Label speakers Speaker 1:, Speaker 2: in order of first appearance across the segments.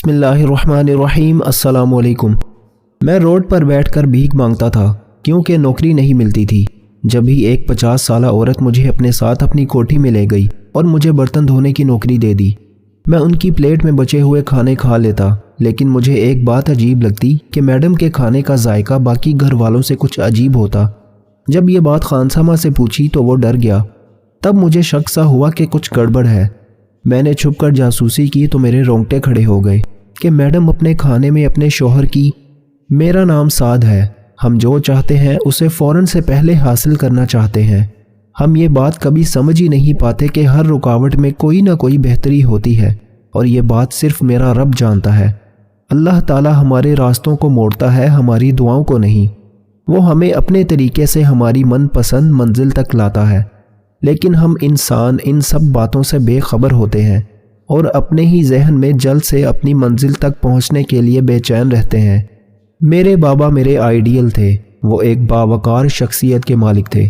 Speaker 1: بسم اللہ الرحمن الرحیم۔ السلام علیکم۔ میں روڈ پر بیٹھ کر بھیک مانگتا تھا کیونکہ نوکری نہیں ملتی تھی۔ جب ہی ایک 50 سالہ عورت مجھے اپنے ساتھ اپنی کوٹھی میں لے گئی اور مجھے برتن دھونے کی نوکری دے دی۔ میں ان کی پلیٹ میں بچے ہوئے کھانے کھا لیتا، لیکن مجھے ایک بات عجیب لگتی کہ میڈم کے کھانے کا ذائقہ باقی گھر والوں سے کچھ عجیب ہوتا۔ جب یہ بات خانسامہ سے پوچھی تو وہ ڈر گیا۔ تب مجھے شک سا ہوا کہ کچھ گڑبڑ ہے۔ میں نے چھپ کر جاسوسی کی تو میرے رونگٹے کھڑے ہو گئے کہ میڈم اپنے کھانے میں اپنے شوہر کی میرا نام سعد ہے، ہم جو چاہتے ہیں اسے فوراً سے پہلے حاصل کرنا چاہتے ہیں۔ ہم یہ بات کبھی سمجھ ہی نہیں پاتے کہ ہر رکاوٹ میں کوئی نہ کوئی بہتری ہوتی ہے، اور یہ بات صرف میرا رب جانتا ہے۔ اللہ تعالی ہمارے راستوں کو موڑتا ہے، ہماری دعاؤں کو نہیں۔ وہ ہمیں اپنے طریقے سے ہماری من پسند منزل تک لاتا ہے، لیکن ہم انسان ان سب باتوں سے بے خبر ہوتے ہیں اور اپنے ہی ذہن میں جلد سے اپنی منزل تک پہنچنے کے لیے بے چین رہتے ہیں۔ میرے بابا میرے آئیڈیل تھے، وہ ایک باوقار شخصیت کے مالک تھے۔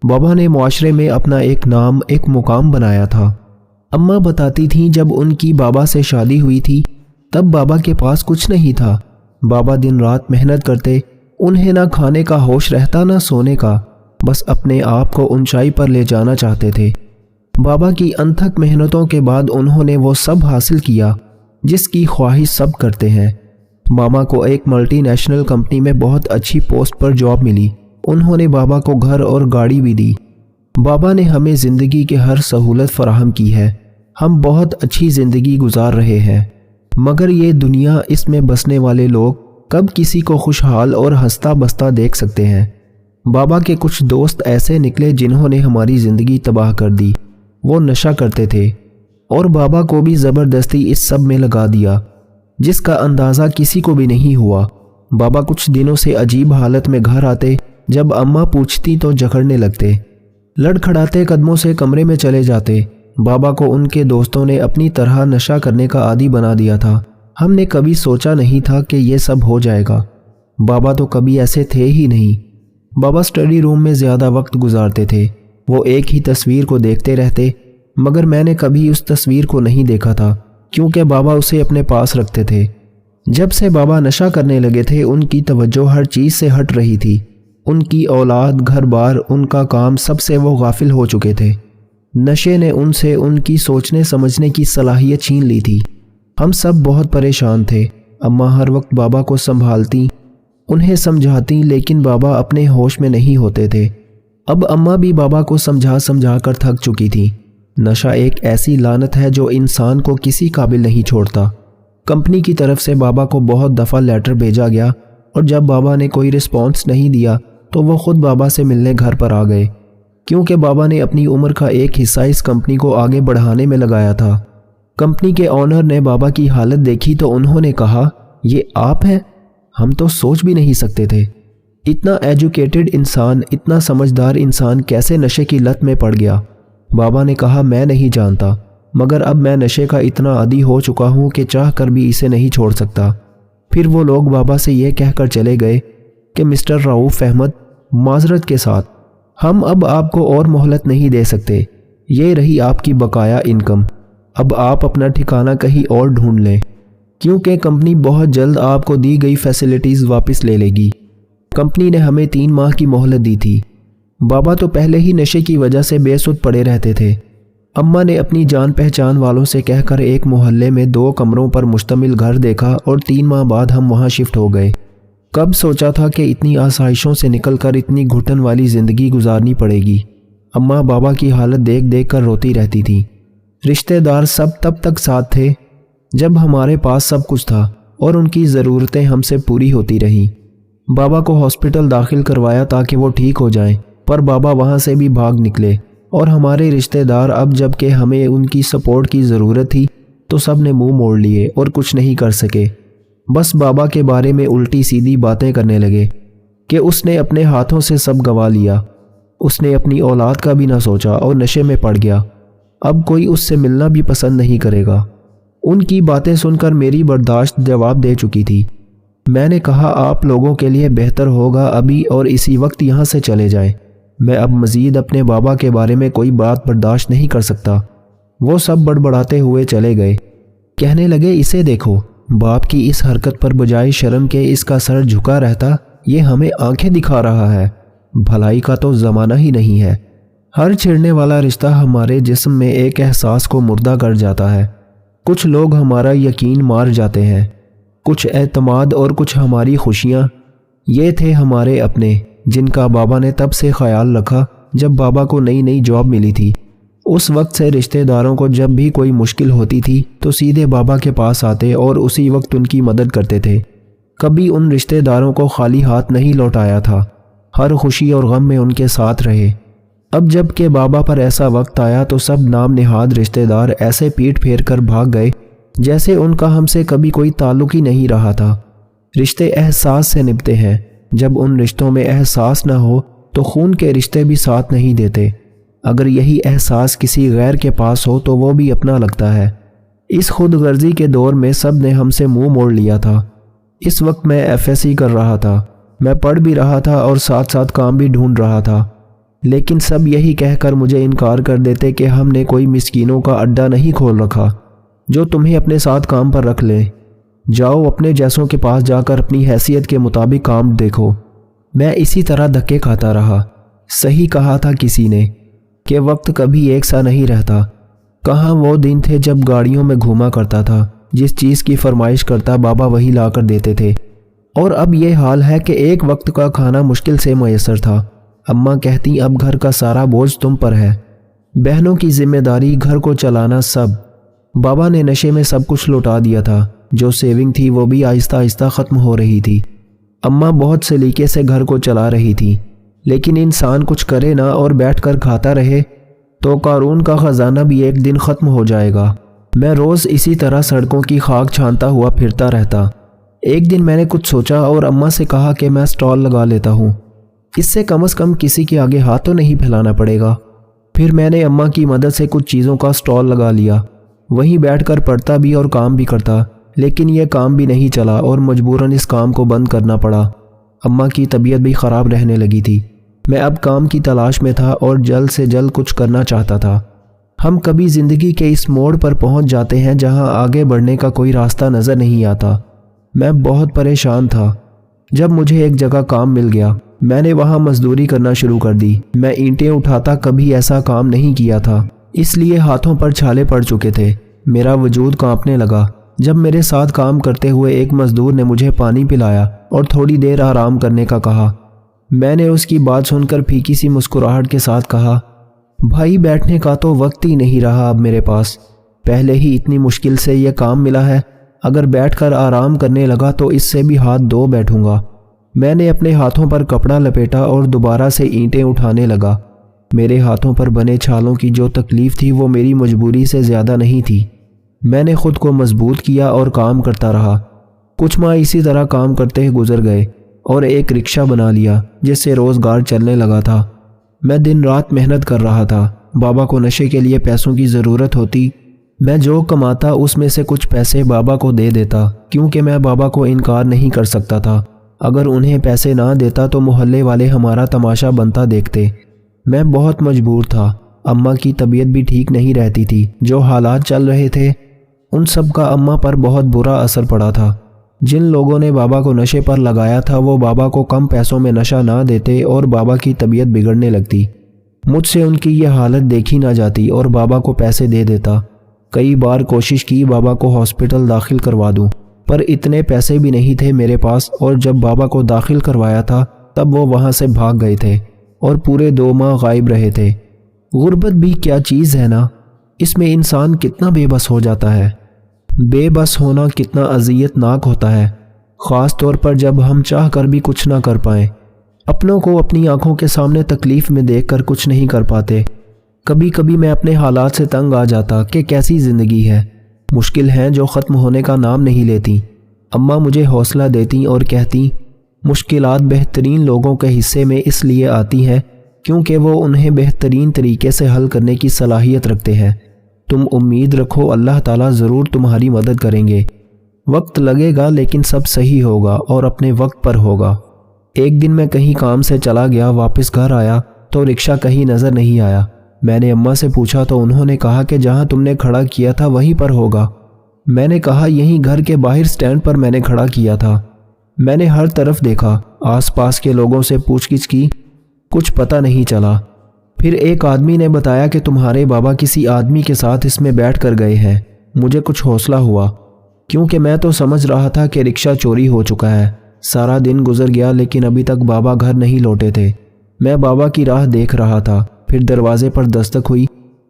Speaker 1: بابا نے معاشرے میں اپنا ایک نام، ایک مقام بنایا تھا۔ اماں بتاتی تھیں جب ان کی بابا سے شادی ہوئی تھی تب بابا کے پاس کچھ نہیں تھا۔ بابا دن رات محنت کرتے، انہیں نہ کھانے کا ہوش رہتا نہ سونے کا، بس اپنے آپ کو اونچائی پر لے جانا چاہتے تھے۔ بابا کی انتھک محنتوں کے بعد انہوں نے وہ سب حاصل کیا جس کی خواہش سب کرتے ہیں۔ ماما کو ایک ملٹی نیشنل کمپنی میں بہت اچھی پوسٹ پر جاب ملی۔ انہوں نے بابا کو گھر اور گاڑی بھی دی۔ بابا نے ہمیں زندگی کے ہر سہولت فراہم کی ہے۔ ہم بہت اچھی زندگی گزار رہے ہیں، مگر یہ دنیا، اس میں بسنے والے لوگ کب کسی کو خوشحال اور ہنستا بستا دیکھ سکتے ہیں؟ بابا کے کچھ دوست ایسے نکلے جنہوں نے ہماری زندگی تباہ کر دی۔ وہ نشہ کرتے تھے اور بابا کو بھی زبردستی اس سب میں لگا دیا، جس کا اندازہ کسی کو بھی نہیں ہوا۔ بابا کچھ دنوں سے عجیب حالت میں گھر آتے، جب اماں پوچھتی تو جھگڑنے لگتے، لڑکھڑاتے قدموں سے کمرے میں چلے جاتے۔ بابا کو ان کے دوستوں نے اپنی طرح نشہ کرنے کا عادی بنا دیا تھا۔ ہم نے کبھی سوچا نہیں تھا کہ یہ سب ہو جائے گا۔ بابا تو کبھی ایسے تھے ہی نہیں۔ بابا سٹڈی روم میں زیادہ وقت گزارتے تھے۔ وہ ایک ہی تصویر کو دیکھتے رہتے، مگر میں نے کبھی اس تصویر کو نہیں دیکھا تھا کیونکہ بابا اسے اپنے پاس رکھتے تھے۔ جب سے بابا نشہ کرنے لگے تھے ان کی توجہ ہر چیز سے ہٹ رہی تھی۔ ان کی اولاد، گھر بار، ان کا کام، سب سے وہ غافل ہو چکے تھے۔ نشے نے ان سے ان کی سوچنے سمجھنے کی صلاحیت چھین لی تھی۔ ہم سب بہت پریشان تھے۔ اماں ہر وقت بابا کو سنبھالتی، انہیں سمجھاتی، لیکن بابا اپنے ہوش میں نہیں ہوتے تھے۔ اب اماں بھی بابا کو سمجھا سمجھا کر تھک چکی تھی۔ نشہ ایک ایسی لعنت ہے جو انسان کو کسی قابل نہیں چھوڑتا۔ کمپنی کی طرف سے بابا کو بہت دفعہ لیٹر بھیجا گیا، اور جب بابا نے کوئی رسپانس نہیں دیا تو وہ خود بابا سے ملنے گھر پر آ گئے، کیونکہ بابا نے اپنی عمر کا ایک حصہ اس کمپنی کو آگے بڑھانے میں لگایا تھا۔ کمپنی کے آنر نے بابا کی حالت دیکھی تو انہوں نے کہا، یہ آپ ہیں؟ ہم تو سوچ بھی نہیں سکتے تھے اتنا ایجوکیٹڈ انسان، اتنا سمجھدار انسان کیسے نشے کی لت میں پڑ گیا۔ بابا نے کہا، میں نہیں جانتا، مگر اب میں نشے کا اتنا عادی ہو چکا ہوں کہ چاہ کر بھی اسے نہیں چھوڑ سکتا۔ پھر وہ لوگ بابا سے یہ کہہ کر چلے گئے کہ مسٹر رؤوف احمد، معذرت کے ساتھ ہم اب آپ کو اور مہلت نہیں دے سکتے۔ یہ رہی آپ کی بقایا انکم، اب آپ اپنا ٹھکانہ کہیں اور ڈھونڈ لیں، کیونکہ کمپنی بہت جلد آپ کو دی گئی فیسلٹیز واپس لے لے گی۔ کمپنی نے ہمیں 3 ماہ کی مہلت دی تھی۔ بابا تو پہلے ہی نشے کی وجہ سے بے سود پڑے رہتے تھے۔ اماں نے اپنی جان پہچان والوں سے کہہ کر ایک محلے میں 2 کمروں پر مشتمل گھر دیکھا، اور 3 ماہ بعد ہم وہاں شفٹ ہو گئے۔ کب سوچا تھا کہ اتنی آسائشوں سے نکل کر اتنی گھٹن والی زندگی گزارنی پڑے گی۔ اماں بابا کی حالت دیکھ دیکھ کر روتی رہتی تھی۔ رشتہ دار سب تب تک ساتھ تھے جب ہمارے پاس سب کچھ تھا اور ان کی ضرورتیں ہم سے پوری ہوتی رہیں۔ بابا کو ہاسپٹل داخل کروایا تاکہ وہ ٹھیک ہو جائیں، پر بابا وہاں سے بھی بھاگ نکلے، اور ہمارے رشتہ دار اب جب کہ ہمیں ان کی سپورٹ کی ضرورت تھی تو سب نے منہ موڑ لیے اور کچھ نہیں کر سکے۔ بس بابا کے بارے میں الٹی سیدھی باتیں کرنے لگے کہ اس نے اپنے ہاتھوں سے سب گوا لیا، اس نے اپنی اولاد کا بھی نہ سوچا اور نشے میں پڑ گیا، اب کوئی اس سے ملنا بھی پسند نہیں کرے گا۔ ان کی باتیں سن کر میری برداشت جواب دے چکی تھی۔ میں نے کہا، آپ لوگوں کے لیے بہتر ہوگا ابھی اور اسی وقت یہاں سے چلے جائیں۔ میں اب مزید اپنے بابا کے بارے میں کوئی بات برداشت نہیں کر سکتا۔ وہ سب بڑبڑاتے ہوئے چلے گئے، کہنے لگے، اسے دیکھو، باپ کی اس حرکت پر بجائے شرم کے اس کا سر جھکا رہتا، یہ ہمیں آنکھیں دکھا رہا ہے۔ بھلائی کا تو زمانہ ہی نہیں ہے۔ ہر چھڑنے والا رشتہ ہمارے جسم میں ایک احساس کو مردہ کر جاتا ہے۔ کچھ لوگ ہمارا یقین مار جاتے ہیں، کچھ اعتماد اور کچھ ہماری خوشیاں۔ یہ تھے ہمارے اپنے، جن کا بابا نے تب سے خیال رکھا جب بابا کو نئی نئی جاب ملی تھی۔ اس وقت سے رشتہ داروں کو جب بھی کوئی مشکل ہوتی تھی تو سیدھے بابا کے پاس آتے اور اسی وقت ان کی مدد کرتے تھے۔ کبھی ان رشتہ داروں کو خالی ہاتھ نہیں لوٹایا تھا، ہر خوشی اور غم میں ان کے ساتھ رہے۔ اب جب کہ بابا پر ایسا وقت آیا تو سب نام نہاد رشتہ دار ایسے پیٹ پھیر کر بھاگ گئے جیسے ان کا ہم سے کبھی کوئی تعلق ہی نہیں رہا تھا۔ رشتے احساس سے نبھتے ہیں، جب ان رشتوں میں احساس نہ ہو تو خون کے رشتے بھی ساتھ نہیں دیتے۔ اگر یہی احساس کسی غیر کے پاس ہو تو وہ بھی اپنا لگتا ہے۔ اس خود غرضی کے دور میں سب نے ہم سے منہ موڑ لیا تھا۔ اس وقت میں FSC کر رہا تھا، میں پڑھ بھی رہا تھا اور ساتھ ساتھ کام بھی ڈھونڈ رہا تھا، لیکن سب یہی کہہ کر مجھے انکار کر دیتے کہ ہم نے کوئی مسکینوں کا اڈا نہیں کھول رکھا جو تمہیں اپنے ساتھ کام پر رکھ لیں۔ جاؤ اپنے جیسوں کے پاس جا کر اپنی حیثیت کے مطابق کام دیکھو۔ میں اسی طرح دھکے کھاتا رہا۔ صحیح کہا تھا کسی نے کہ وقت کبھی ایک سا نہیں رہتا۔ کہاں وہ دن تھے جب گاڑیوں میں گھوما کرتا تھا، جس چیز کی فرمائش کرتا بابا وہی لا کر دیتے تھے، اور اب یہ حال ہے کہ ایک وقت کا کھانا مشکل سے میسر تھا۔ اماں کہتی اب گھر کا سارا بوجھ تم پر ہے، بہنوں کی ذمہ داری، گھر کو چلانا سب۔ بابا نے نشے میں سب کچھ لوٹا دیا تھا، جو سیونگ تھی وہ بھی آہستہ آہستہ ختم ہو رہی تھی۔ اماں بہت سلیقے سے گھر کو چلا رہی تھی، لیکن انسان کچھ کرے نہ اور بیٹھ کر کھاتا رہے تو قارون کا خزانہ بھی ایک دن ختم ہو جائے گا۔ میں روز اسی طرح سڑکوں کی خاک چھانتا ہوا پھرتا رہتا۔ ایک دن میں نے کچھ سوچا اور اماں سے کہا کہ میں سٹال لگا لیتا ہوں، اس سے کم از کم کسی کے آگے ہاتھ تو نہیں پھیلانا پڑے گا۔ پھر میں نے اماں کی مدد سے کچھ چیزوں کا سٹال لگا لیا، وہیں بیٹھ کر پڑھتا بھی اور کام بھی کرتا، لیکن یہ کام بھی نہیں چلا اور مجبوراً اس کام کو بند کرنا پڑا۔ اماں کی طبیعت بھی خراب رہنے لگی تھی۔ میں اب کام کی تلاش میں تھا اور جلد سے جلد کچھ کرنا چاہتا تھا۔ ہم کبھی زندگی کے اس موڑ پر پہنچ جاتے ہیں جہاں آگے بڑھنے کا کوئی راستہ نظر نہیں آتا۔ میں بہت پریشان تھا۔ جب مجھے ایک جگہ کام مل گیا، میں نے وہاں مزدوری کرنا شروع کر دی۔ میں اینٹیں اٹھاتا کبھی ایسا کام نہیں کیا تھا، اس لیے ہاتھوں پر چھالے پڑ چکے تھے۔ میرا وجود کانپنے لگا جب میرے ساتھ کام کرتے ہوئے ایک مزدور نے مجھے پانی پلایا اور تھوڑی دیر آرام کرنے کا کہا۔ میں نے اس کی بات سن کر پھیکی سی مسکراہٹ کے ساتھ کہا، بھائی بیٹھنے کا تو وقت ہی نہیں رہا اب میرے پاس، پہلے ہی اتنی مشکل سے یہ کام ملا ہے، اگر بیٹھ کر آرام کرنے لگا تو اس سے بھی ہاتھ دھو بیٹھوں گا۔ میں نے اپنے ہاتھوں پر کپڑا لپیٹا اور دوبارہ سے اینٹیں اٹھانے لگا۔ میرے ہاتھوں پر بنے چھالوں کی جو تکلیف تھی وہ میری مجبوری سے زیادہ نہیں تھی۔ میں نے خود کو مضبوط کیا اور کام کرتا رہا۔ کچھ ماہ اسی طرح کام کرتے گزر گئے اور ایک رکشہ بنا لیا جس سے روزگار چلنے لگا تھا۔ میں دن رات محنت کر رہا تھا۔ بابا کو نشے کے لیے پیسوں کی ضرورت ہوتی، میں جو کماتا اس میں سے کچھ پیسے بابا کو دے دیتا، کیونکہ میں بابا کو انکار نہیں کر سکتا تھا۔ اگر انہیں پیسے نہ دیتا تو محلے والے ہمارا تماشا بنتا دیکھتے۔ میں بہت مجبور تھا۔ اماں کی طبیعت بھی ٹھیک نہیں رہتی تھی۔ جو حالات چل رہے تھے ان سب کا اماں پر بہت برا اثر پڑا تھا۔ جن لوگوں نے بابا کو نشے پر لگایا تھا وہ بابا کو کم پیسوں میں نشہ نہ دیتے اور بابا کی طبیعت بگڑنے لگتی۔ مجھ سے ان کی یہ حالت دیکھی نہ جاتی اور بابا کو پیسے دے دیتا۔ کئی بار کوشش کی بابا کو ہاسپٹل داخل کروا دوں، پر اتنے پیسے بھی نہیں تھے میرے پاس، اور جب بابا کو داخل کروایا تھا تب وہ وہاں سے بھاگ گئے تھے اور پورے 2 ماہ غائب رہے تھے۔ غربت بھی کیا چیز ہے نا، اس میں انسان کتنا بے بس ہو جاتا ہے۔ بے بس ہونا کتنا اذیت ناک ہوتا ہے، خاص طور پر جب ہم چاہ کر بھی کچھ نہ کر پائیں، اپنوں کو اپنی آنکھوں کے سامنے تکلیف میں دیکھ کر کچھ نہیں کر پاتے۔ کبھی کبھی میں اپنے حالات سے تنگ آ جاتا کہ کیسی زندگی ہے، مشکل ہیں جو ختم ہونے کا نام نہیں لیتی۔ اماں مجھے حوصلہ دیتی اور کہتی، مشکلات بہترین لوگوں کے حصے میں اس لیے آتی ہے کیونکہ وہ انہیں بہترین طریقے سے حل کرنے کی صلاحیت رکھتے ہیں۔ تم امید رکھو، اللہ تعالیٰ ضرور تمہاری مدد کریں گے۔ وقت لگے گا لیکن سب صحیح ہوگا اور اپنے وقت پر ہوگا۔ ایک دن میں کہیں کام سے چلا گیا، واپس گھر آیا تو رکشہ کہیں نظر نہیں آیا۔ میں نے اماں سے پوچھا تو انہوں نے کہا کہ جہاں تم نے کھڑا کیا تھا وہیں پر ہوگا۔ میں نے کہا یہیں گھر کے باہر سٹینڈ پر میں نے کھڑا کیا تھا۔ میں نے ہر طرف دیکھا، آس پاس کے لوگوں سے پوچھ گچھ کی، کچھ پتہ نہیں چلا۔ پھر ایک آدمی نے بتایا کہ تمہارے بابا کسی آدمی کے ساتھ اس میں بیٹھ کر گئے ہیں۔ مجھے کچھ حوصلہ ہوا، کیونکہ میں تو سمجھ رہا تھا کہ رکشہ چوری ہو چکا ہے۔ سارا دن گزر گیا لیکن ابھی تک بابا گھر نہیں لوٹے تھے۔ میں بابا کی راہ دیکھ رہا تھا۔ پھر دروازے پر دستک ہوئی۔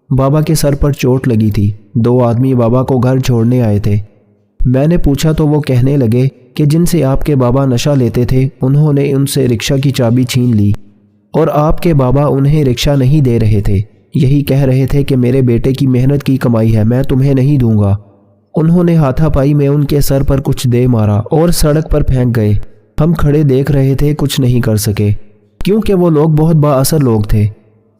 Speaker 1: بابا کے سر پر چوٹ لگی تھی۔ 2 آدمی بابا کو گھر چھوڑنے آئے تھے۔ میں نے پوچھا تو وہ کہنے لگے کہ جن سے آپ کے بابا نشہ لیتے تھے انہوں نے ان سے رکشہ کی چابی چھین لی، اور آپ کے بابا انہیں رکشہ نہیں دے رہے تھے۔ یہی کہہ رہے تھے کہ میرے بیٹے کی محنت کی کمائی ہے، میں تمہیں نہیں دوں گا۔ انہوں نے ہاتھا پائی میں ان کے سر پر کچھ دے مارا اور سڑک پر پھینک گئے۔ ہم کھڑے دیکھ رہے تھے، کچھ نہیں کر سکے کیونکہ وہ لوگ بہت با اثر لوگ تھے۔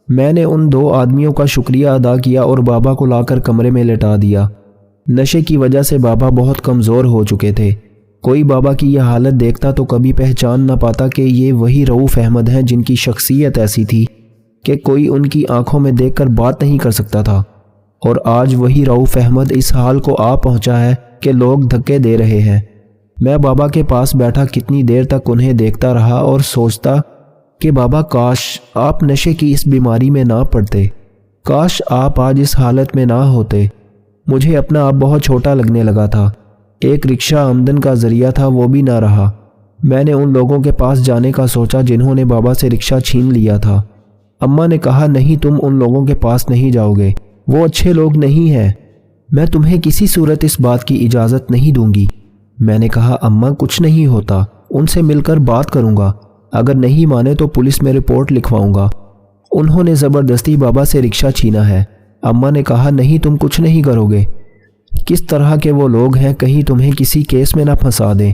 Speaker 1: میں نے ان 2 آدمیوں کا شکریہ ادا کیا اور بابا کو لا کر کمرے میں لٹا دیا۔ نشے کی وجہ سے بابا بہت کمزور ہو چکے تھے۔ کوئی بابا کی یہ حالت دیکھتا تو کبھی پہچان نہ پاتا کہ یہ وہی رؤوف احمد ہیں جن کی شخصیت ایسی تھی کہ کوئی ان کی آنکھوں میں دیکھ کر بات نہیں کر سکتا تھا۔ اور آج وہی رؤوف احمد اس حال کو آ پہنچا ہے کہ لوگ دھکے دے رہے ہیں۔ میں بابا کے پاس بیٹھا کتنی دیر تک انہیں دیکھتا رہا اور سوچتا کہ بابا کاش آپ نشے کی اس بیماری میں نہ پڑتے، کاش آپ آج اس حالت میں نہ ہوتے۔ مجھے اپنا آپ بہت چھوٹا لگنے لگا تھا۔ ایک رکشہ آمدن کا ذریعہ تھا، وہ بھی نہ رہا۔ میں نے ان لوگوں کے پاس جانے کا سوچا جنہوں نے بابا سے رکشہ چھین لیا تھا۔ اماں نے کہا نہیں، تم ان لوگوں کے پاس نہیں جاؤ گے، وہ اچھے لوگ نہیں ہیں، میں تمہیں کسی صورت اس بات کی اجازت نہیں دوں گی۔ میں نے کہا اماں کچھ نہیں ہوتا، ان سے مل کر بات کروں گا، اگر نہیں مانے تو پولیس میں رپورٹ لکھواؤں گا۔ انہوں نے زبردستی بابا سے رکشہ چھینا ہے۔ اماں نے کہا نہیں، تم کچھ نہیں کرو گے، کس طرح کے وہ لوگ ہیں، کہیں تمہیں کسی کیس میں نہ پھنسا دیں،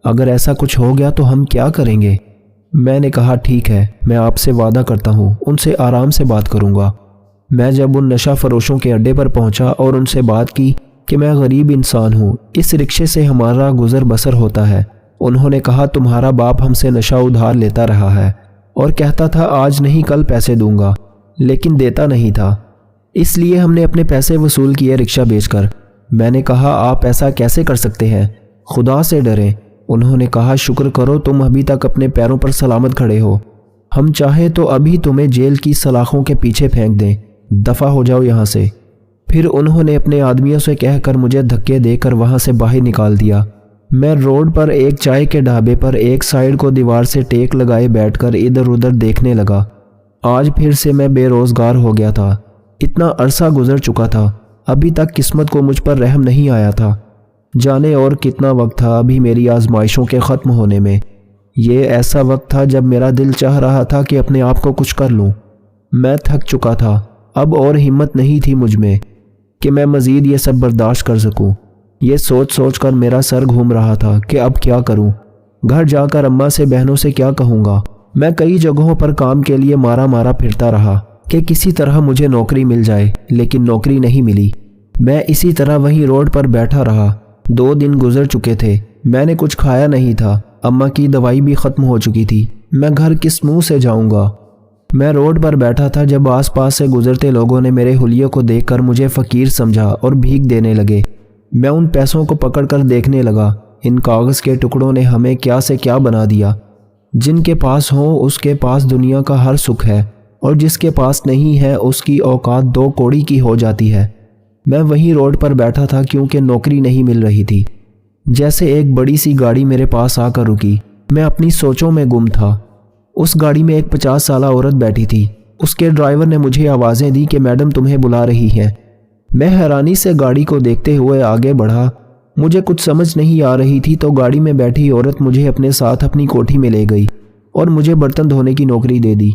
Speaker 1: اگر ایسا کچھ ہو گیا تو ہم کیا کریں گے؟ میں نے کہا ٹھیک ہے، میں آپ سے وعدہ کرتا ہوں ان سے آرام سے بات کروں گا۔ میں جب ان نشہ فروشوں کے اڈے پر پہنچا اور ان سے بات کی کہ میں غریب انسان ہوں، اس رکشے سے ہمارا گزر بسر ہوتا ہے، انہوں نے کہا تمہارا باپ ہم سے نشہ ادھار لیتا رہا ہے اور کہتا تھا آج نہیں کل پیسے دوں گا، لیکن دیتا نہیں تھا، اس لیے ہم نے اپنے پیسے وصول کیے رکشہ بیچ کر۔ میں نے کہا آپ ایسا کیسے کر سکتے ہیں، خدا سے ڈریں۔ انہوں نے کہا شکر کرو تم ابھی تک اپنے پیروں پر سلامت کھڑے ہو، ہم چاہیں تو ابھی تمہیں جیل کی سلاخوں کے پیچھے پھینک دیں، دفع ہو جاؤ یہاں سے۔ پھر انہوں نے اپنے آدمیوں سے کہہ کر مجھے دھکے دے کر وہاں سے باہر نکال دیا۔ میں روڈ پر ایک چائے کے ڈھابے پر ایک سائیڈ کو دیوار سے ٹیک لگائے بیٹھ کر ادھر ادھر دیکھنے لگا۔ آج پھر سے میں بے روزگار ہو گیا تھا۔ اتنا عرصہ گزر چکا تھا، ابھی تک قسمت کو مجھ پر رحم نہیں آیا تھا۔ جانے اور کتنا وقت تھا ابھی میری آزمائشوں کے ختم ہونے میں۔ یہ ایسا وقت تھا جب میرا دل چاہ رہا تھا کہ اپنے آپ کو کچھ کر لوں۔ میں تھک چکا تھا، اب اور ہمت نہیں تھی مجھ میں کہ میں مزید یہ سب برداشت کر سکوں۔ یہ سوچ سوچ کر میرا سر گھوم رہا تھا کہ اب کیا کروں، گھر جا کر اماں سے بہنوں سے کیا کہوں گا۔ میں کئی جگہوں پر کام کے لیے مارا مارا پھرتا رہا کہ کسی طرح مجھے نوکری مل جائے، لیکن نوکری نہیں ملی۔ میں اسی طرح وہیں روڈ پر بیٹھا رہا۔ 2 دن گزر چکے تھے، میں نے کچھ کھایا نہیں تھا، اماں کی دوائی بھی ختم ہو چکی تھی، میں گھر کس منہ سے جاؤں گا؟ میں روڈ پر بیٹھا تھا جب آس پاس سے گزرتے لوگوں نے میرے حلیے کو دیکھ کر مجھے فقیر سمجھا اور بھیک دینے لگے۔ میں ان پیسوں کو پکڑ کر دیکھنے لگا، ان کاغذ کے ٹکڑوں نے ہمیں کیا سے کیا بنا دیا۔ جن کے پاس ہو اس کے پاس دنیا کا ہر سکھ ہے، اور جس کے پاس نہیں ہے اس کی اوقات 2 کوڑی کی ہو جاتی ہے۔ میں وہیں روڈ پر بیٹھا تھا کیونکہ نوکری نہیں مل رہی تھی۔ جیسے ایک بڑی سی گاڑی میرے پاس آ کر رکی، میں اپنی سوچوں میں گم تھا۔ اس گاڑی میں ایک 50 سالہ عورت بیٹھی تھی۔ اس کے ڈرائیور نے مجھے آوازیں دی کہ میڈم تمہیں بلا رہی ہے۔ میں حیرانی سے گاڑی کو دیکھتے ہوئے آگے بڑھا۔ مجھے کچھ سمجھ نہیں آ رہی تھی تو گاڑی میں بیٹھی عورت مجھے اپنے ساتھ اپنی کوٹھی میں لے گئی اور مجھے برتن دھونے کی نوکری دے دی۔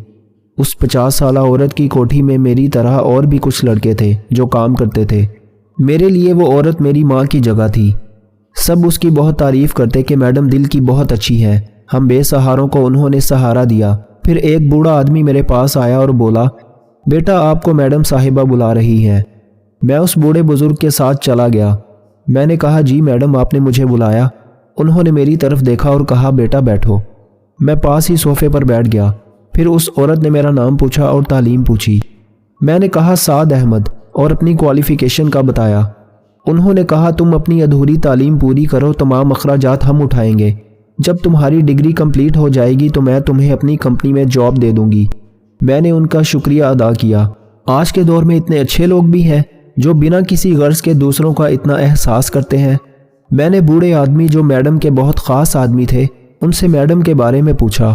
Speaker 1: اس 50 سالہ عورت کی کوٹھی میں میری طرح اور بھی کچھ لڑکے تھے جو کام کرتے تھے۔ میرے لیے وہ عورت میری ماں کی جگہ تھی۔ سب اس کی بہت تعریف کرتے کہ میڈم دل کی بہت اچھی ہے۔ ہم بے سہاروں کو انہوں نے سہارا دیا۔ پھر ایک بوڑھا آدمی میرے پاس آیا اور بولا، بیٹا آپ کو میڈم صاحبہ بلا رہی ہیں۔ میں اس بوڑھے بزرگ کے ساتھ چلا گیا۔ میں نے کہا جی میڈم آپ نے مجھے بلایا؟ انہوں نے میری طرف دیکھا اور کہا بیٹا بیٹھو۔ میں پاس ہی صوفے پر بیٹھ گیا۔ پھر اس عورت نے میرا نام پوچھا اور تعلیم پوچھی۔ میں نے کہا سعد احمد اور اپنی کوالیفیکیشن کا بتایا۔ انہوں نے کہا تم اپنی ادھوری تعلیم پوری کرو، تمام اخراجات ہم اٹھائیں گے، جب تمہاری ڈگری کمپلیٹ ہو جائے گی تو میں تمہیں اپنی کمپنی میں جاب دے دوں گی۔ میں نے ان کا شکریہ ادا کیا۔ آج کے دور میں اتنے اچھے لوگ بھی ہیں جو بنا کسی غرض کے دوسروں کا اتنا احساس کرتے ہیں۔ میں نے بوڑھے آدمی جو میڈم کے بہت خاص آدمی تھے ان سے میڈم کے بارے میں پوچھا۔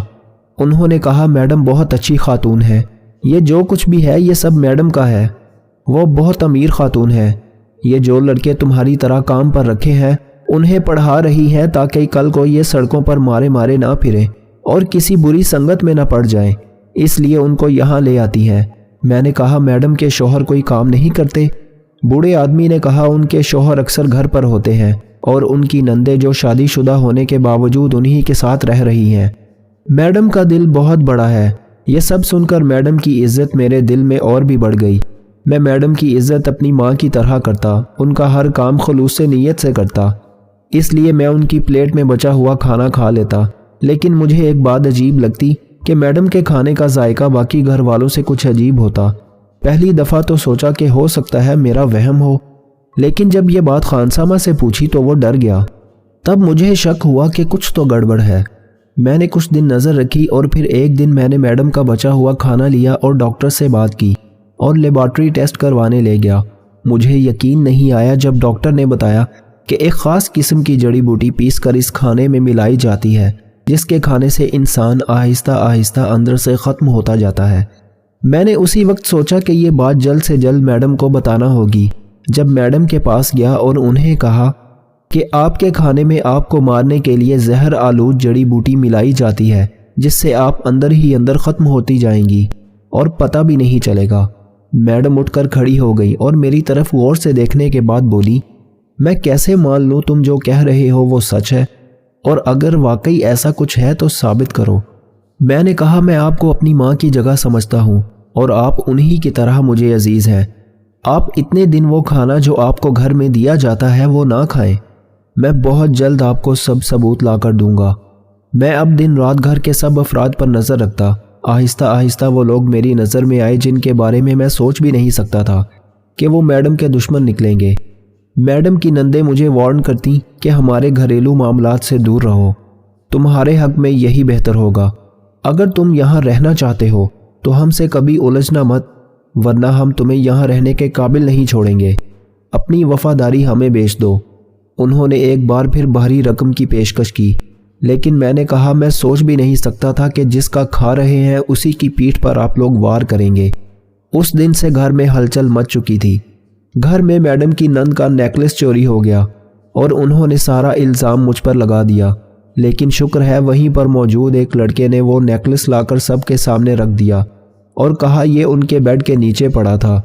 Speaker 1: انہوں نے کہا میڈم بہت اچھی خاتون ہے، یہ جو کچھ بھی ہے یہ سب میڈم کا ہے، وہ بہت امیر خاتون ہے۔ یہ جو لڑکے تمہاری طرح کام پر رکھے ہیں انہیں پڑھا رہی ہیں تاکہ کل کو یہ سڑکوں پر مارے مارے نہ پھریں اور کسی بری سنگت میں نہ پڑ جائیں، اس لیے ان کو یہاں لے آتی ہیں۔ میں نے کہا میڈم کے شوہر کوئی کام نہیں کرتے؟ بوڑھے آدمی نے کہا ان کے شوہر اکثر گھر پر ہوتے ہیں اور ان کی نندیں جو شادی شدہ ہونے کے باوجود انہی کے ساتھ رہ رہی ہیں۔ میڈم کا دل بہت بڑا ہے۔ یہ سب سن کر میڈم کی عزت میرے دل میں اور بھی بڑھ گئی۔ میں میڈم کی عزت اپنی ماں کی طرح کرتا، ان کا ہر کام خلوص سے نیت سے کرتا، اس لیے میں ان کی پلیٹ میں بچا ہوا کھانا کھا لیتا۔ لیکن مجھے ایک بات عجیب لگتی کہ میڈم کے کھانے کا ذائقہ باقی گھر والوں سے کچھ عجیب ہوتا۔ پہلی دفعہ تو سوچا کہ ہو سکتا ہے میرا وہم ہو، لیکن جب یہ بات خانسامہ سے پوچھی تو وہ ڈر گیا۔ تب مجھے شک ہوا کہ کچھ تو گڑبڑ ہے۔ میں نے کچھ دن نظر رکھی اور پھر ایک دن میں نے میڈم کا بچا ہوا کھانا لیا اور ڈاکٹر سے بات کی اور لیبارٹری ٹیسٹ کروانے لے گیا۔ مجھے یقین نہیں آیا جب ڈاکٹر نے بتایا کہ ایک خاص قسم کی جڑی بوٹی پیس کر اس کھانے میں ملائی جاتی ہے جس کے کھانے سے انسان آہستہ آہستہ اندر سے ختم ہوتا جاتا ہے۔ میں نے اسی وقت سوچا کہ یہ بات جلد سے جلد میڈم کو بتانا ہوگی۔ جب میڈم کے پاس گیا اور انہیں کہا کہ آپ کے کھانے میں آپ کو مارنے کے لیے زہر آلود جڑی بوٹی ملائی جاتی ہے جس سے آپ اندر ہی اندر ختم ہوتی جائیں گی اور پتہ بھی نہیں چلے گا۔ میڈم اٹھ کر کھڑی ہو گئی اور میری طرف غور سے دیکھنے کے بعد بولی، میں کیسے مان لوں تم جو کہہ رہے ہو وہ سچ ہے، اور اگر واقعی ایسا کچھ ہے تو ثابت کرو۔ میں نے کہا میں آپ کو اپنی ماں کی جگہ سمجھتا ہوں اور آپ انہی کی طرح مجھے عزیز ہیں۔ آپ اتنے دن وہ کھانا جو آپ کو گھر میں دیا جاتا ہے وہ نہ کھائیں۔ میں بہت جلد آپ کو سب ثبوت لا کر دوں گا۔ میں اب دن رات گھر کے سب افراد پر نظر رکھتا۔ آہستہ آہستہ وہ لوگ میری نظر میں آئے جن کے بارے میں سوچ بھی نہیں سکتا تھا کہ وہ میڈم کے دشمن نکلیں گے۔ میڈم کی نندیں مجھے وارن کرتی کہ ہمارے گھریلو معاملات سے دور رہو، تمہارے حق میں یہی بہتر ہوگا۔ اگر تم یہاں رہنا چاہتے ہو تو ہم سے کبھی الجھنا مت، ورنہ ہم تمہیں یہاں رہنے کے قابل نہیں چھوڑیں گے۔ اپنی وفاداری ہمیں بیچ دو۔ انہوں نے ایک بار پھر بھاری رقم کی پیشکش کی، لیکن میں نے کہا میں سوچ بھی نہیں سکتا تھا کہ جس کا کھا رہے ہیں اسی کی پیٹھ پر آپ لوگ وار کریں گے۔ اس دن سے گھر میں ہلچل مچ چکی تھی۔ گھر میں میڈم کی نند کا نیکلس چوری ہو گیا اور انہوں نے سارا الزام مجھ پر لگا دیا، لیکن شکر ہے وہیں پر موجود ایک لڑکے نے وہ نیکلس لا کر سب کے سامنے رکھ دیا اور کہا یہ ان کے بیڈ کے نیچے پڑا تھا۔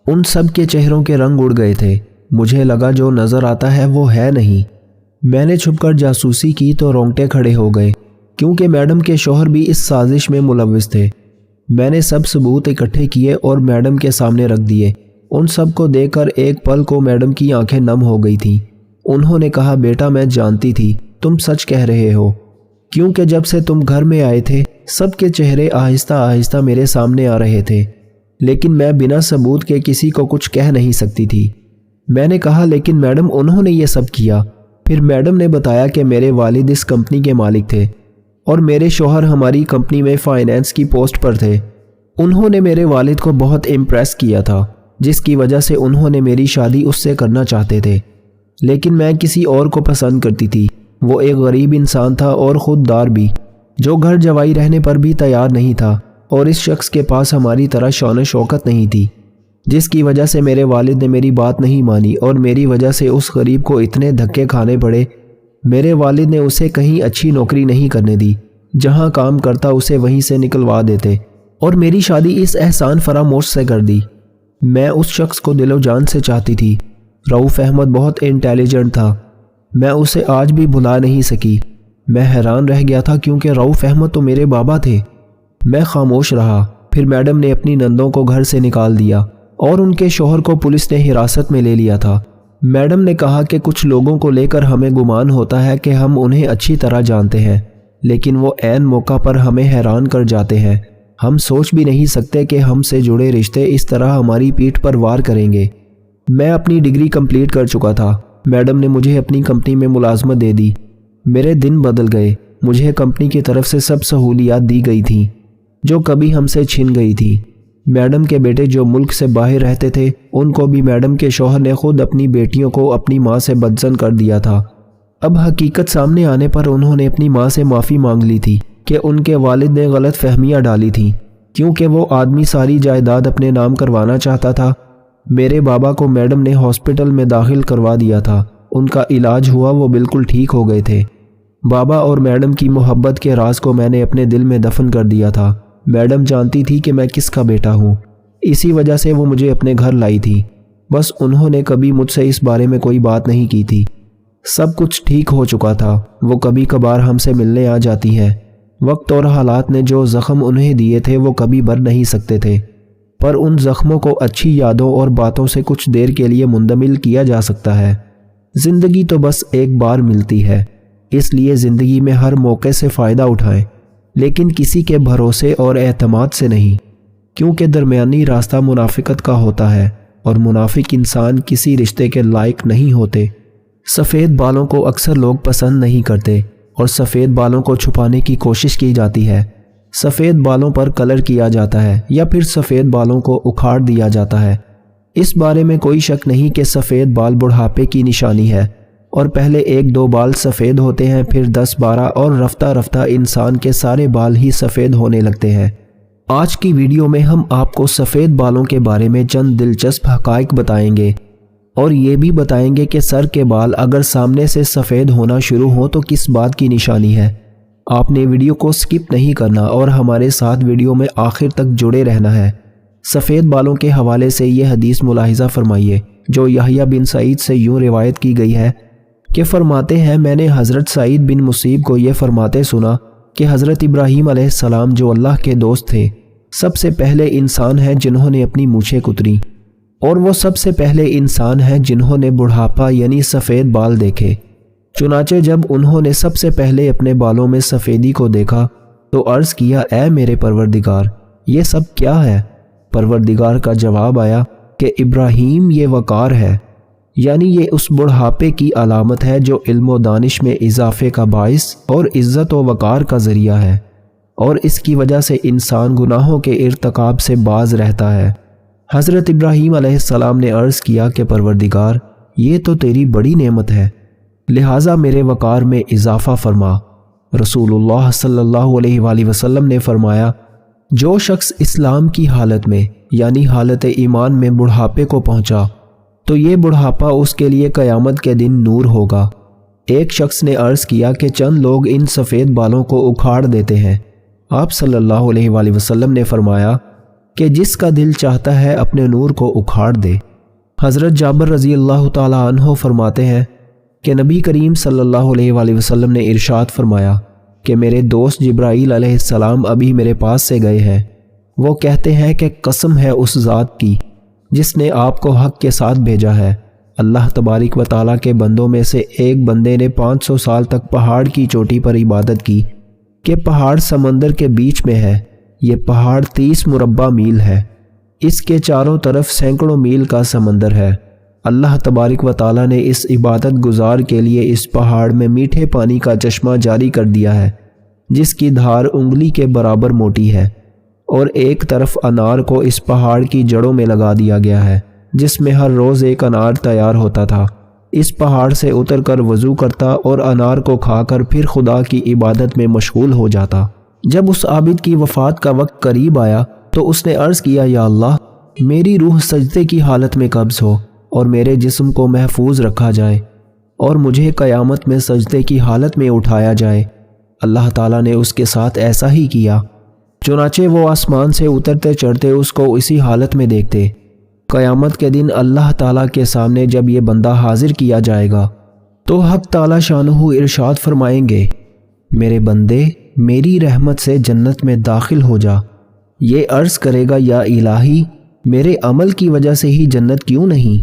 Speaker 1: ان سب کے چہروں کے رنگ اڑ گئے تھے۔ مجھے لگا جو نظر آتا ہے وہ ہے نہیں۔ میں نے چھپ کر جاسوسی کی تو رونگٹے کھڑے ہو گئے، کیونکہ میڈم کے شوہر بھی اس سازش میں ملوث تھے۔ میں نے سب ثبوت اکٹھے کیے اور میڈم کے سامنے رکھ دیے۔ ان سب کو دیکھ کر ایک پل کو میڈم کی آنکھیں نم ہو گئی تھیں۔ انہوں نے کہا بیٹا میں جانتی تھی تم سچ کہہ رہے ہو، کیونکہ جب سے تم گھر میں آئے تھے سب کے چہرے آہستہ آہستہ میرے سامنے آ رہے تھے، لیکن میں بنا ثبوت کے کسی کو کچھ کہہ نہیں سکتی تھی۔ میں نے کہا لیکن میڈم انہوں نے یہ سب کیا۔ پھر میڈم نے بتایا کہ میرے والد اس کمپنی کے مالک تھے اور میرے شوہر ہماری کمپنی میں فائنینس کی پوسٹ پر تھے۔ انہوں نے میرے والد کو بہت امپریس کیا تھا، جس کی وجہ سے انہوں نے میری شادی اس سے کرنا چاہتے تھے، لیکن میں کسی اور کو پسند کرتی تھی۔ وہ ایک غریب انسان تھا اور خوددار بھی، جو گھر جوائی رہنے پر بھی تیار نہیں تھا، اور اس شخص کے پاس ہماری طرح شان و شوکت نہیں تھی، جس کی وجہ سے میرے والد نے میری بات نہیں مانی اور میری وجہ سے اس غریب کو اتنے دھکے کھانے پڑے۔ میرے والد نے اسے کہیں اچھی نوکری نہیں کرنے دی، جہاں کام کرتا اسے وہیں سے نکلوا دیتے، اور میری شادی اس احسان فراموش سے کر دی۔ میں اس شخص کو دل و جان سے چاہتی تھی۔ رؤوف احمد بہت انٹیلیجنٹ تھا، میں اسے آج بھی بھلا نہیں سکی۔ میں حیران رہ گیا تھا کیونکہ رؤوف احمد تو میرے بابا تھے۔ میں خاموش رہا۔ پھر میڈم نے اپنی نندوں کو گھر سے نکال دیا اور ان کے شوہر کو پولیس نے حراست میں لے لیا تھا۔ میڈم نے کہا کہ کچھ لوگوں کو لے کر ہمیں گمان ہوتا ہے کہ ہم انہیں اچھی طرح جانتے ہیں، لیکن وہ عین موقع پر ہمیں حیران کر جاتے ہیں۔ ہم سوچ بھی نہیں سکتے کہ ہم سے جڑے رشتے اس طرح ہماری پیٹھ پر وار کریں گے۔ میں اپنی ڈگری کمپلیٹ کر چکا تھا۔ میڈم نے مجھے اپنی کمپنی میں ملازمت دے دی۔ میرے دن بدل گئے۔ مجھے کمپنی کی طرف سے سب سہولیات دی گئی تھیں جو کبھی ہم سے چھن گئی تھی۔ میڈم کے بیٹے جو ملک سے باہر رہتے تھے ان کو بھی میڈم کے شوہر نے خود اپنی بیٹیوں کو اپنی ماں سے بدزن کر دیا تھا۔ اب حقیقت سامنے آنے پر انہوں نے اپنی ماں سے معافی مانگ لی تھی کہ ان کے والد نے غلط فہمیاں ڈالی تھیں، کیونکہ وہ آدمی ساری جائیداد اپنے نام کروانا چاہتا تھا۔ میرے بابا کو میڈم نے ہاسپٹل میں داخل کروا دیا تھا۔ ان کا علاج ہوا، وہ بالکل ٹھیک ہو گئے تھے۔ بابا اور میڈم کی محبت کے راز کو میں نے اپنے دل میں دفن کر دیا تھا۔ میڈم جانتی تھی کہ میں کس کا بیٹا ہوں، اسی وجہ سے وہ مجھے اپنے گھر لائی تھی۔ بس انہوں نے کبھی مجھ سے اس بارے میں کوئی بات نہیں کی تھی۔ سب کچھ ٹھیک ہو چکا تھا۔ وہ کبھی کبھار ہم سے ملنے آ جاتی ہے۔ وقت اور حالات نے جو زخم انہیں دیے تھے وہ کبھی بھر نہیں سکتے تھے، پر ان زخموں کو اچھی یادوں اور باتوں سے کچھ دیر کے لیے منجمد کیا جا سکتا ہے۔ زندگی تو بس ایک بار ملتی ہے، اس لیے زندگی میں ہر موقع سے فائدہ اٹھائیں، لیکن کسی کے بھروسے اور اعتماد سے نہیں، کیونکہ درمیانی راستہ منافقت کا ہوتا ہے اور منافق انسان کسی رشتے کے لائق نہیں ہوتے۔ سفید بالوں کو اکثر لوگ پسند نہیں کرتے اور سفید بالوں کو چھپانے کی کوشش کی جاتی ہے۔ سفید بالوں پر کلر کیا جاتا ہے یا پھر سفید بالوں کو اکھاڑ دیا جاتا ہے۔ اس بارے میں کوئی شک نہیں کہ سفید بال بڑھاپے کی نشانی ہے، اور پہلے 1-2 بال سفید ہوتے ہیں، پھر 10-12 اور رفتہ رفتہ انسان کے سارے بال ہی سفید ہونے لگتے ہیں۔ آج کی ویڈیو میں ہم آپ کو سفید بالوں کے بارے میں چند دلچسپ حقائق بتائیں گے، اور یہ بھی بتائیں گے کہ سر کے بال اگر سامنے سے سفید ہونا شروع ہوں تو کس بات کی نشانی ہے۔ آپ نے ویڈیو کو سکپ نہیں کرنا اور ہمارے ساتھ ویڈیو میں آخر تک جڑے رہنا ہے۔ سفید بالوں کے حوالے سے یہ حدیث ملاحظہ فرمائیے جو یحییٰ بن سعید سے یوں روایت کی گئی ہے کہ فرماتے ہیں، میں نے حضرت سعید بن مسیب کو یہ فرماتے سنا کہ حضرت ابراہیم علیہ السلام جو اللہ کے دوست تھے سب سے پہلے انسان ہیں جنہوں نے اپنی مونچھیں کتری، اور وہ سب سے پہلے انسان ہیں جنہوں نے بڑھاپا یعنی سفید بال دیکھے۔ چنانچہ جب انہوں نے سب سے پہلے اپنے بالوں میں سفیدی کو دیکھا تو عرض کیا، اے میرے پروردگار، یہ سب کیا ہے؟ پروردگار کا جواب آیا کہ ابراہیم، یہ وقار ہے، یعنی یہ اس بڑھاپے کی علامت ہے جو علم و دانش میں اضافے کا باعث اور عزت و وقار کا ذریعہ ہے، اور اس کی وجہ سے انسان گناہوں کے ارتکاب سے باز رہتا ہے۔ حضرت ابراہیم علیہ السلام نے عرض کیا کہ پروردگار، یہ تو تیری بڑی نعمت ہے، لہٰذا میرے وقار میں اضافہ فرما۔ رسول اللہ صلی اللہ علیہ وآلہ وسلم نے فرمایا، جو شخص اسلام کی حالت میں یعنی حالت ایمان میں بڑھاپے کو پہنچا تو یہ بڑھاپا اس کے لیے قیامت کے دن نور ہوگا۔ ایک شخص نے عرض کیا کہ چند لوگ ان سفید بالوں کو اکھاڑ دیتے ہیں۔ آپ صلی اللہ علیہ وآلہ وسلم نے فرمایا کہ جس کا دل چاہتا ہے اپنے نور کو اکھاڑ دے۔ حضرت جابر رضی اللہ تعالیٰ عنہ فرماتے ہیں کہ نبی کریم صلی اللہ علیہ وآلہ وسلم نے ارشاد فرمایا کہ میرے دوست جبرائیل علیہ السلام ابھی میرے پاس سے گئے ہیں۔ وہ کہتے ہیں کہ قسم ہے اس ذات کی جس نے آپ کو حق کے ساتھ بھیجا ہے، اللہ تبارک و تعالیٰ کے بندوں میں سے ایک بندے نے 500 سال تک پہاڑ کی چوٹی پر عبادت کی کہ پہاڑ سمندر کے بیچ میں ہے۔ یہ پہاڑ 30 مربع میل ہے، اس کے چاروں طرف سینکڑوں میل کا سمندر ہے۔ اللہ تبارک و تعالیٰ نے اس عبادت گزار کے لیے اس پہاڑ میں میٹھے پانی کا چشمہ جاری کر دیا ہے جس کی دھار انگلی کے برابر موٹی ہے، اور ایک طرف انار کو اس پہاڑ کی جڑوں میں لگا دیا گیا ہے جس میں ہر روز ایک انار تیار ہوتا تھا۔ اس پہاڑ سے اتر کر وضو کرتا اور انار کو کھا کر پھر خدا کی عبادت میں مشغول ہو جاتا۔ جب اس عابد کی وفات کا وقت قریب آیا تو اس نے عرض کیا، یا اللہ، میری روح سجدے کی حالت میں قبض ہو اور میرے جسم کو محفوظ رکھا جائے اور مجھے قیامت میں سجدے کی حالت میں اٹھایا جائے۔ اللہ تعالیٰ نے اس کے ساتھ ایسا ہی کیا، چنانچہ وہ آسمان سے اترتے چڑھتے اس کو اسی حالت میں دیکھتے۔ قیامت کے دن اللہ تعالیٰ کے سامنے جب یہ بندہ حاضر کیا جائے گا تو حق تعالیٰ شانہ ارشاد فرمائیں گے، میرے بندے، میری رحمت سے جنت میں داخل ہو جا۔ یہ عرض کرے گا، یا الہی، میرے عمل کی وجہ سے ہی جنت کیوں نہیں؟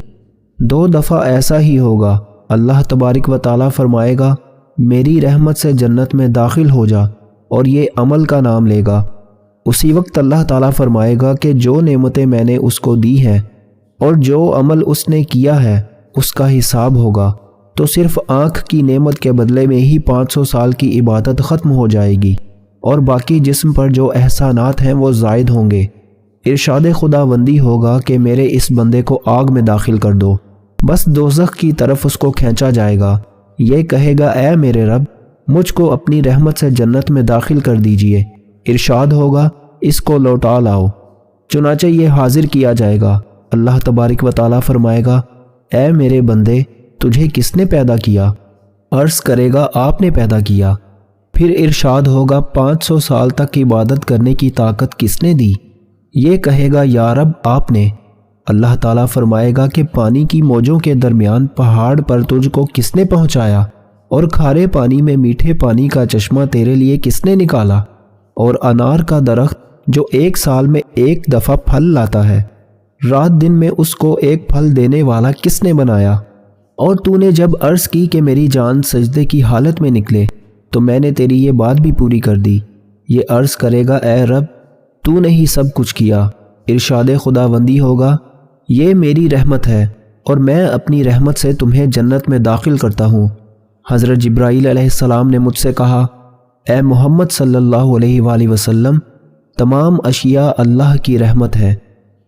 Speaker 1: 2 دفعہ ایسا ہی ہوگا۔ اللہ تبارک و تعالیٰ فرمائے گا، میری رحمت سے جنت میں داخل ہو جا، اور یہ عمل کا نام لے گا۔ اسی وقت اللہ تعالیٰ فرمائے گا کہ جو نعمتیں میں نے اس کو دی ہیں اور جو عمل اس نے کیا ہے اس کا حساب ہوگا، تو صرف آنکھ کی نعمت کے بدلے میں ہی 500 سال کی عبادت ختم ہو جائے گی، اور باقی جسم پر جو احسانات ہیں وہ زائد ہوں گے۔ ارشاد خداوندی ہوگا کہ میرے اس بندے کو آگ میں داخل کر دو، بس دوزخ کی طرف اس کو کھینچا جائے گا۔ یہ کہے گا اے میرے رب، مجھ کو اپنی رحمت سے جنت میں داخل کر دیجئے۔ ارشاد ہوگا اس کو لوٹا لاؤ، چنانچہ یہ حاضر کیا جائے گا۔ اللہ تبارک و تعالیٰ فرمائے گا اے میرے بندے، تجھے کس نے پیدا کیا؟ عرض کرے گا آپ نے پیدا کیا۔ پھر ارشاد ہوگا 500 سال تک عبادت کرنے کی طاقت کس نے دی؟ یہ کہے گا یا رب آپ نے۔ اللہ تعالیٰ فرمائے گا کہ پانی کی موجوں کے درمیان پہاڑ پر تجھ کو کس نے پہنچایا، اور کھارے پانی میں میٹھے پانی کا چشمہ تیرے لیے کس نے نکالا، اور انار کا درخت جو 1 سال میں 1 دفعہ پھل لاتا ہے، رات دن میں اس کو 1 پھل دینے والا کس نے بنایا؟ اور تو نے جب عرض کی کہ میری جان سجدے کی حالت میں نکلے تو میں نے تیری یہ بات بھی پوری کر دی۔ یہ عرض کرے گا اے رب، تو نے ہی سب کچھ کیا۔ ارشاد خداوندی ہوگا یہ میری رحمت ہے، اور میں اپنی رحمت سے تمہیں جنت میں داخل کرتا ہوں۔ حضرت جبرائیل علیہ السلام نے مجھ سے کہا اے محمد صلی اللہ علیہ وآلہ وسلم، تمام اشیاء اللہ کی رحمت ہے۔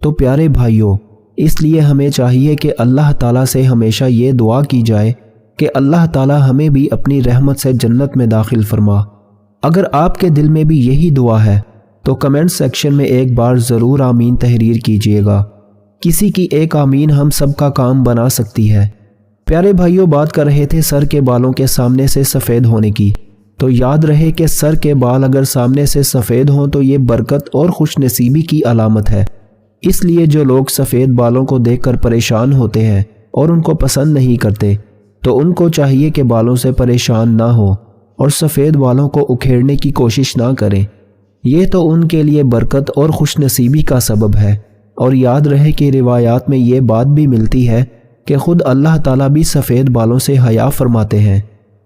Speaker 1: تو پیارے بھائیوں، اس لیے ہمیں چاہیے کہ اللہ تعالیٰ سے ہمیشہ یہ دعا کی جائے کہ اللہ تعالیٰ ہمیں بھی اپنی رحمت سے جنت میں داخل فرما۔ اگر آپ کے دل میں بھی یہی دعا ہے تو کمنٹ سیکشن میں ایک بار ضرور آمین تحریر کیجئے گا۔ کسی کی ایک آمین ہم سب کا کام بنا سکتی ہے۔ پیارے بھائیوں، بات کر رہے تھے سر کے بالوں کے سامنے سے سفید ہونے کی، تو یاد رہے کہ سر کے بال اگر سامنے سے سفید ہوں تو یہ برکت اور خوش نصیبی کی علامت ہے۔ اس لیے جو لوگ سفید بالوں کو دیکھ کر پریشان ہوتے ہیں اور ان کو پسند نہیں کرتے، تو ان کو چاہیے کہ بالوں سے پریشان نہ ہو اور سفید بالوں کو اکھیڑنے کی کوشش نہ کریں۔ یہ تو ان کے لیے برکت اور خوش نصیبی کا سبب ہے۔ اور یاد رہے کہ روایات میں یہ بات بھی ملتی ہے کہ خود اللہ تعالیٰ بھی سفید بالوں سے حیا فرماتے ہیں۔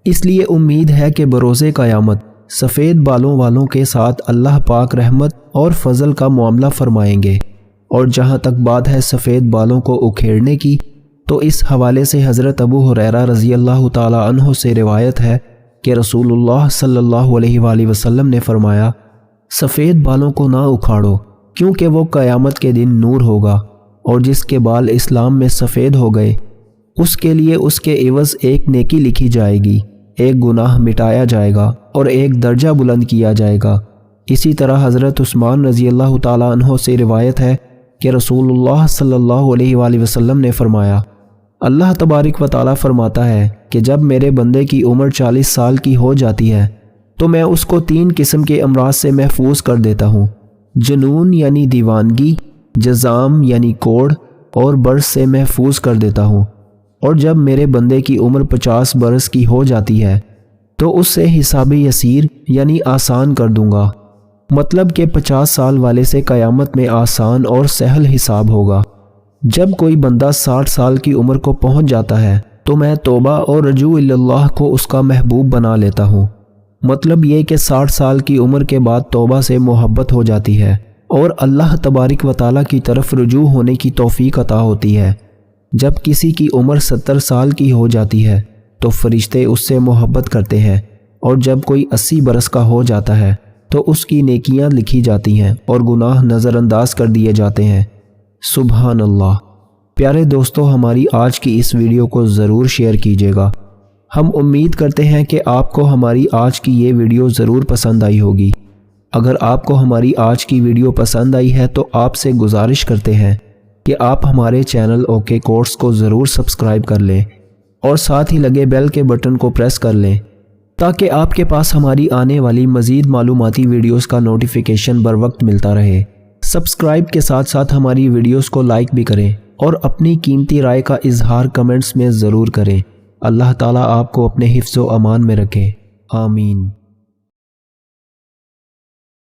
Speaker 1: اس لیے امید ہے کہ بروز قیامت سفید بالوں والوں کے ساتھ اللہ پاک رحمت اور فضل کا معاملہ فرمائیں گے۔ اور جہاں تک بات ہے سفید بالوں کو اکھیڑنے کی، تو اس حوالے سے حضرت ابو ہریرہ رضی اللہ تعالیٰ عنہ سے روایت ہے کہ رسول اللہ صلی اللہ علیہ وآلہ وسلم نے فرمایا سفید بالوں کو نہ اکھاڑو، کیونکہ وہ قیامت کے دن نور ہوگا، اور جس کے بال اسلام میں سفید ہو گئے اس کے لیے اس کے عوض ایک نیکی لکھی جائے گی، ایک گناہ مٹایا جائے گا اور ایک درجہ بلند کیا جائے گا۔ اسی طرح حضرت عثمان رضی اللہ تعالیٰ عنہ سے روایت ہے کہ رسول اللہ صلی اللہ علیہ وآلہ وسلم نے فرمایا اللہ تبارک و تعالیٰ فرماتا ہے کہ جب میرے بندے کی عمر 40 سال کی ہو جاتی ہے تو میں اس کو 3 قسم کے امراض سے محفوظ کر دیتا ہوں، جنون یعنی دیوانگی، جزام یعنی کوڑ، اور برس سے محفوظ کر دیتا ہوں۔ اور جب میرے بندے کی عمر 50 برس کی ہو جاتی ہے تو اس سے حساب یسیر یعنی آسان کر دوں گا، مطلب کہ 50 سال والے سے قیامت میں آسان اور سہل حساب ہوگا۔ جب کوئی بندہ 60 سال کی عمر کو پہنچ جاتا ہے تو میں توبہ اور رجوع اللہ کو اس کا محبوب بنا لیتا ہوں، مطلب یہ کہ 60 سال کی عمر کے بعد توبہ سے محبت ہو جاتی ہے اور اللہ تبارک و تعالیٰ کی طرف رجوع ہونے کی توفیق عطا ہوتی ہے۔ جب کسی کی عمر 70 سال کی ہو جاتی ہے تو فرشتے اس سے محبت کرتے ہیں، اور جب کوئی 80 برس کا ہو جاتا ہے تو اس کی نیکیاں لکھی جاتی ہیں اور گناہ نظر انداز کر دیے جاتے ہیں۔ سبحان اللہ۔ پیارے دوستو، ہماری آج کی اس ویڈیو کو ضرور شیئر کیجیے گا۔ ہم امید کرتے ہیں کہ آپ کو ہماری آج کی یہ ویڈیو ضرور پسند آئی ہوگی۔ اگر آپ کو ہماری آج کی ویڈیو پسند آئی ہے تو آپ سے گزارش کرتے ہیں کہ آپ ہمارے چینل اوکے کورس کو ضرور سبسکرائب کر لیں اور ساتھ ہی لگے بیل کے بٹن کو پریس کر لیں تاکہ آپ کے پاس ہماری آنے والی مزید معلوماتی ویڈیوز کا نوٹیفیکیشن بر وقت ملتا رہے۔ سبسکرائب کے ساتھ ساتھ ہماری ویڈیوز کو لائک بھی کریں اور اپنی قیمتی رائے کا اظہار کمنٹس میں ضرور کریں۔ اللہ تعالیٰ آپ کو اپنے حفظ و امان میں رکھے۔ آمین۔